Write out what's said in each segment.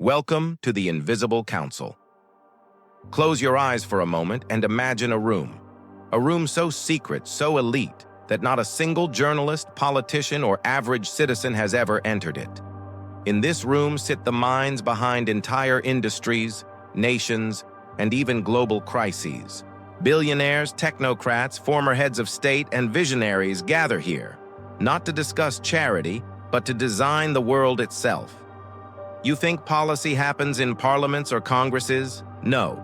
Welcome to the Invisible Council. Close your eyes for a moment and imagine a room. A room so secret, so elite, that not a single journalist, politician, or average citizen has ever entered it. In this room sit the minds behind entire industries, nations, and even global crises. Billionaires, technocrats, former heads of state, and visionaries gather here, not to discuss charity, but to design the world itself. You think policy happens in parliaments or congresses? No.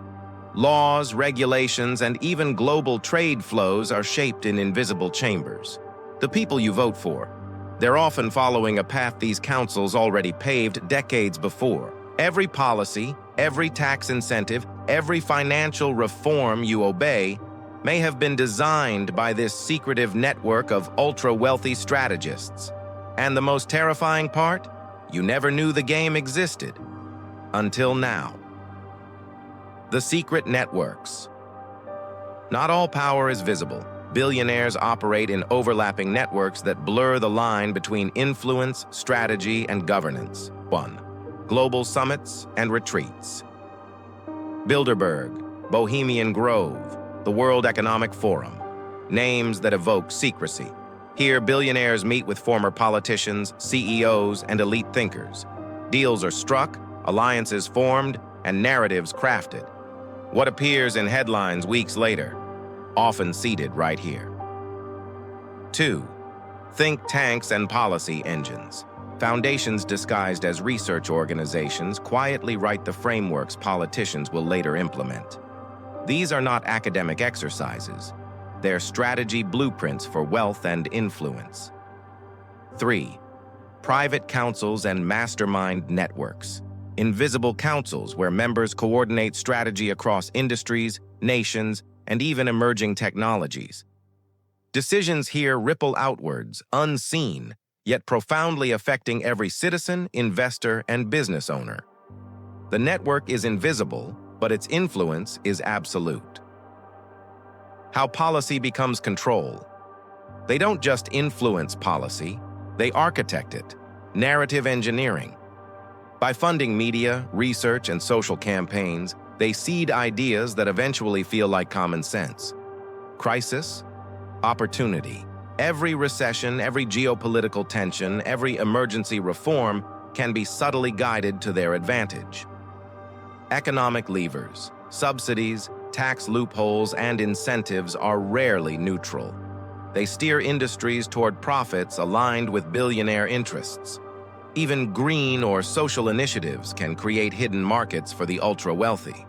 Laws, regulations, and even global trade flows are shaped in invisible chambers. The people you vote for. They're often following a path these councils already paved decades before. Every policy, every tax incentive, every financial reform you obey may have been designed by this secretive network of ultra-wealthy strategists. And the most terrifying part? You never knew the game existed. Until now. The secret networks. Not all power is visible. Billionaires operate in overlapping networks that blur the line between influence, strategy, and governance. 1. Global summits and retreats. Bilderberg, Bohemian Grove, the World Economic Forum. Names that evoke secrecy. Here, billionaires meet with former politicians, CEOs, and elite thinkers. Deals are struck, alliances formed, and narratives crafted. What appears in headlines weeks later, often seated right here. 2. Think tanks and policy engines. Foundations disguised as research organizations quietly write the frameworks politicians will later implement. These are not academic exercises. They're strategy blueprints for wealth and influence. 3. Private councils and mastermind networks. Invisible councils where members coordinate strategy across industries, nations, and even emerging technologies. Decisions here ripple outwards, unseen, yet profoundly affecting every citizen, investor, and business owner. The network is invisible, but its influence is absolute. How policy becomes control. They don't just influence policy, they architect it. Narrative engineering. By funding media, research, and social campaigns, they seed ideas that eventually feel like common sense. Crisis, opportunity. Every recession, every geopolitical tension, every emergency reform can be subtly guided to their advantage. Economic levers, subsidies, tax loopholes, and incentives are rarely neutral. They steer industries toward profits aligned with billionaire interests. Even green or social initiatives can create hidden markets for the ultra-wealthy.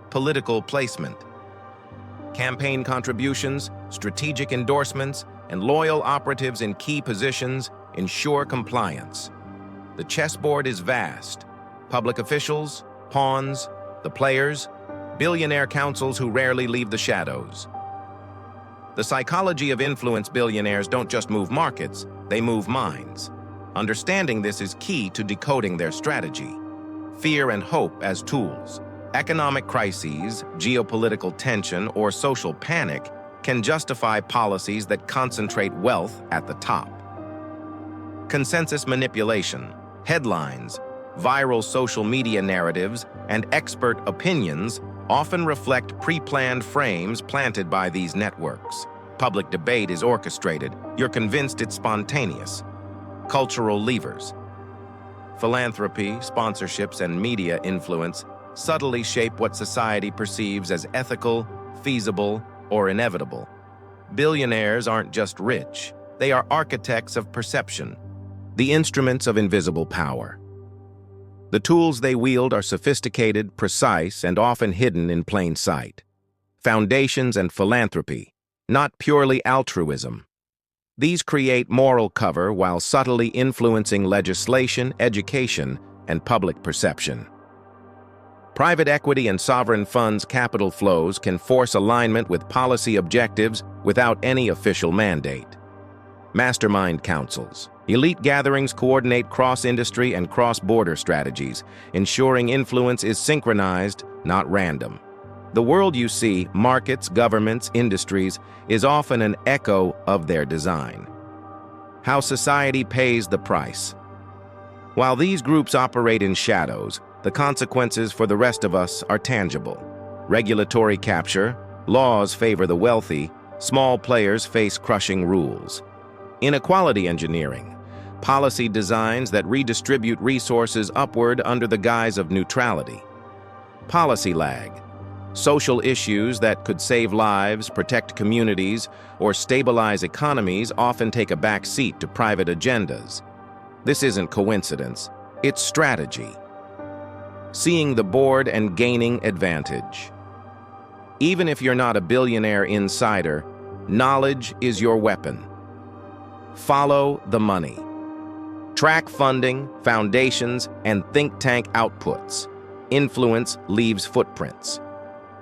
Political placement. Campaign contributions, strategic endorsements, and loyal operatives in key positions ensure compliance. The chessboard is vast. Public officials, pawns, the players, billionaire councils who rarely leave the shadows. The psychology of influence. Billionaires don't just move markets, they move minds. Understanding this is key to decoding their strategy. Fear and hope as tools. Economic crises, geopolitical tension, or social panic can justify policies that concentrate wealth at the top. Consensus manipulation, headlines, viral social media narratives, and expert opinions often reflect pre-planned frames planted by these networks. Public debate is orchestrated. You're convinced it's spontaneous. Cultural levers. Philanthropy, sponsorships, and media influence subtly shape what society perceives as ethical, feasible, or inevitable. Billionaires aren't just rich. They are architects of perception, the instruments of invisible power. The tools they wield are sophisticated, precise, and often hidden in plain sight. Foundations and philanthropy, not purely altruism. These create moral cover while subtly influencing legislation, education, and public perception. Private equity and sovereign funds capital flows can force alignment with policy objectives without any official mandate. Mastermind councils. Elite gatherings coordinate cross-industry and cross-border strategies, ensuring influence is synchronized, not random. The world you see, markets, governments, industries, is often an echo of their design. How society pays the price. While these groups operate in shadows, the consequences for the rest of us are tangible. Regulatory capture, laws favor the wealthy, small players face crushing rules. Inequality engineering, policy designs that redistribute resources upward under the guise of neutrality. Policy lag, social issues that could save lives, protect communities, or stabilize economies often take a back seat to private agendas. This isn't coincidence, it's strategy. Seeing the board and gaining advantage. Even if you're not a billionaire insider, knowledge is your weapon. Follow the money. Track funding, foundations, and think tank outputs. Influence leaves footprints.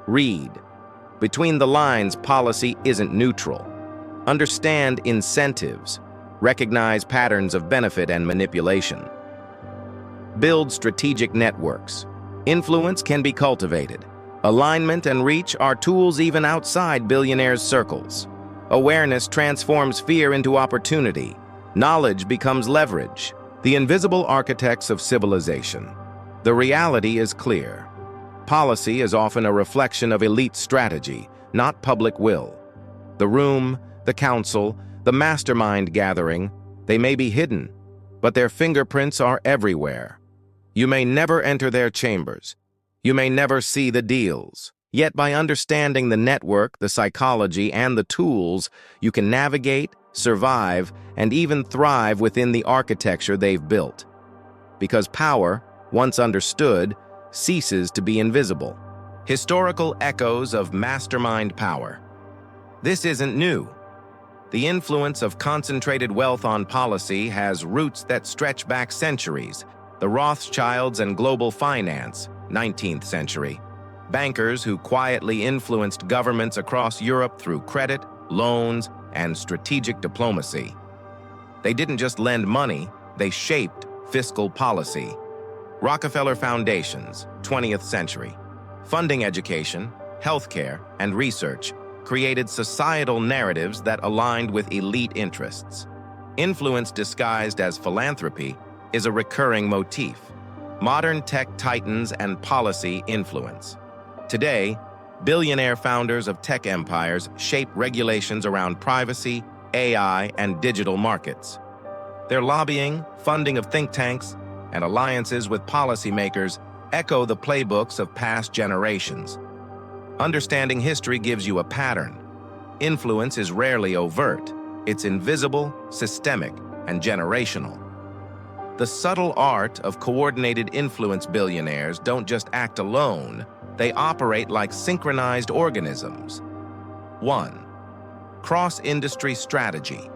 Read. Between the lines, policy isn't neutral. Understand incentives. Recognize patterns of benefit and manipulation. Build strategic networks. Influence can be cultivated. Alignment and reach are tools even outside billionaires' circles. Awareness transforms fear into opportunity. Knowledge becomes leverage. The invisible architects of civilization. The reality is clear. Policy is often a reflection of elite strategy, not public will. The room, the council, the mastermind gathering, they may be hidden, but their fingerprints are everywhere. You may never enter their chambers. You may never see the deals. Yet by understanding the network, the psychology, and the tools, you can navigate, survive, and even thrive within the architecture they've built. Because power, once understood, ceases to be invisible. Historical echoes of mastermind power. This isn't new. The influence of concentrated wealth on policy has roots that stretch back centuries. The Rothschilds and global finance, 19th century. Bankers who quietly influenced governments across Europe through credit, loans, and strategic diplomacy. They didn't just lend money, they shaped fiscal policy. Rockefeller Foundations, 20th century. Funding education, healthcare, and research created societal narratives that aligned with elite interests. Influence disguised as philanthropy is a recurring motif. Modern tech titans and policy influence. Today, billionaire founders of tech empires shape regulations around privacy, AI, and digital markets. Their lobbying, funding of think tanks, and alliances with policymakers echo the playbooks of past generations. Understanding history gives you a pattern. Influence is rarely overt. It's invisible, systemic, and generational. The subtle art of coordinated influence. Billionaires don't just act alone, they operate like synchronized organisms. 1. Cross-industry strategy.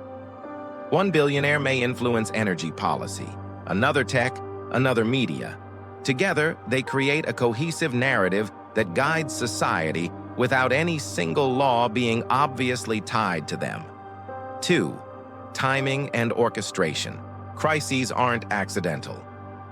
One billionaire may influence energy policy, another tech, another media. Together, they create a cohesive narrative that guides society without any single law being obviously tied to them. 2. Timing and orchestration. Crises aren't accidental.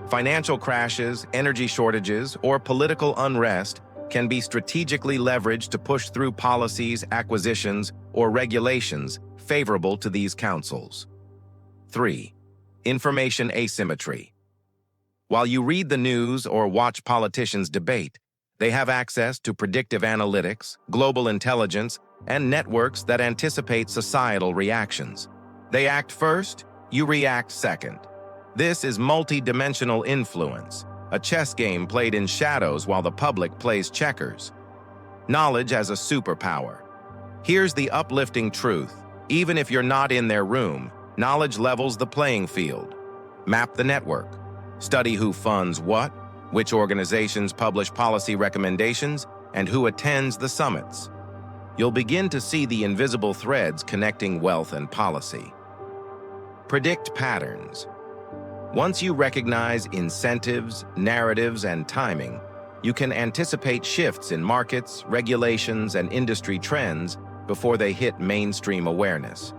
Financial crashes, energy shortages, or political unrest can be strategically leveraged to push through policies, acquisitions, or regulations favorable to these councils. 3. Information asymmetry. While you read the news or watch politicians debate, they have access to predictive analytics, global intelligence, and networks that anticipate societal reactions. They act first, you react second. This is multi-dimensional influence, a chess game played in shadows while the public plays checkers. Knowledge as a superpower. Here's the uplifting truth. Even if you're not in their room, knowledge levels the playing field. Map the network. Study who funds what, which organizations publish policy recommendations, and who attends the summits. You'll begin to see the invisible threads connecting wealth and policy. Predict patterns. Once you recognize incentives, narratives, and timing, you can anticipate shifts in markets, regulations, and industry trends before they hit mainstream awareness.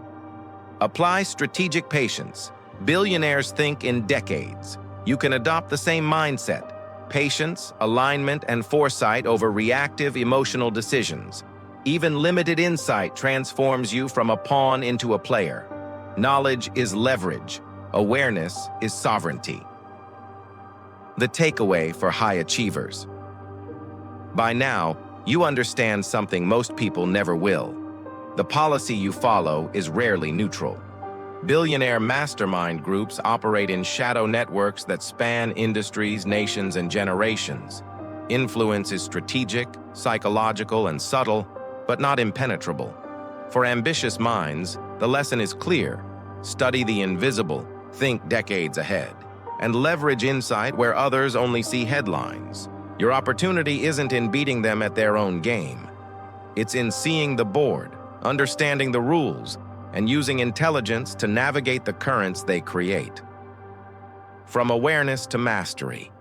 Apply strategic patience. Billionaires think in decades. You can adopt the same mindset: patience, alignment, and foresight over reactive emotional decisions. Even limited insight transforms you from a pawn into a player. Knowledge is leverage. Awareness is sovereignty. The takeaway for high achievers. By now, you understand something most people never will. The policy you follow is rarely neutral. Billionaire mastermind groups operate in shadow networks that span industries, nations, and generations. Influence is strategic, psychological, and subtle, but not impenetrable. For ambitious minds, the lesson is clear. Study the invisible, think decades ahead, and leverage insight where others only see headlines. Your opportunity isn't in beating them at their own game. It's in seeing the board, understanding the rules, and using intelligence to navigate the currents they create. From awareness to mastery.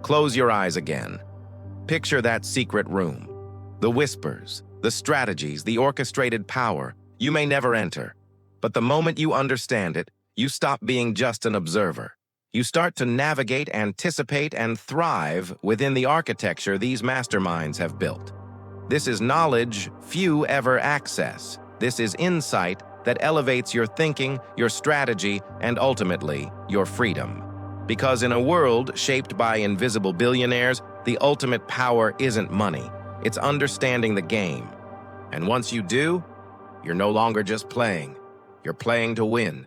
Close your eyes again. Picture that secret room. The whispers, the strategies, the orchestrated power you may never enter. But the moment you understand it, you stop being just an observer. You start to navigate, anticipate, and thrive within the architecture these masterminds have built. This is knowledge few ever access. This is insight that elevates your thinking, your strategy, and ultimately, your freedom. Because in a world shaped by invisible billionaires, the ultimate power isn't money. It's understanding the game. And once you do, you're no longer just playing. You're playing to win.